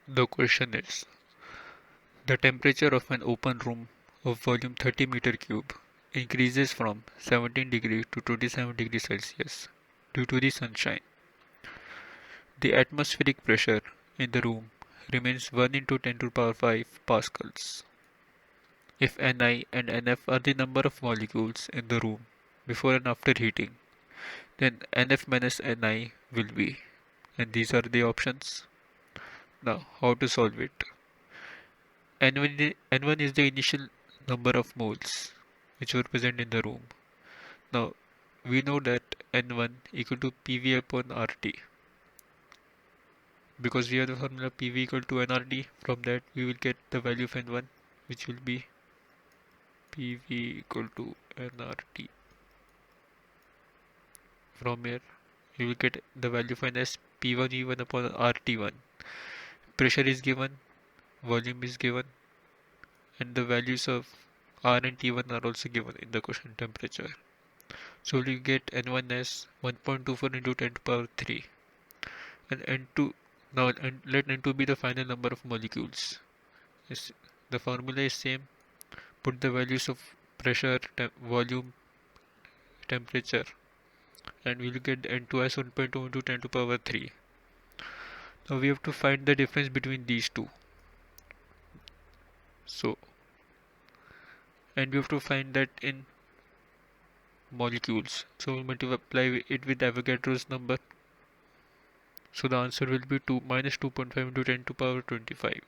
The question is, the temperature of an open room of volume 30 meter cube increases from 17 degree to 27 degrees Celsius due to the sunshine. The atmospheric pressure in the room remains 1 into 10 to the power 5 pascals. If Ni and Nf are the number of molecules in the room before and after heating, then Nf minus Ni will be. And these are the options. Now, how to solve it? N1 is the initial number of moles which were present in the room. Now, we know that N1 equal to PV upon RT. Because we have the formula PV equal to nRT, from that we will get the value of N1, which will be PV equal to nRT. From here, we will get the value of N as P1V1 upon RT1. Pressure is given, volume is given, and the values of R and T1 are also given in the question temperature. So we get N1 as 1.24 into 10 to the power 3, and N2, now and let N2 be the final number of molecules. The formula is same. Put the values of pressure, volume, temperature, and we will get N2 as 1.2 into 10 to the power 3. Now we have to find the difference between these two. So, and we have to find that in molecules. So we'll multiply it with Avogadro's number. So the answer will be 2 minus 2.5 into 10 to the power 25.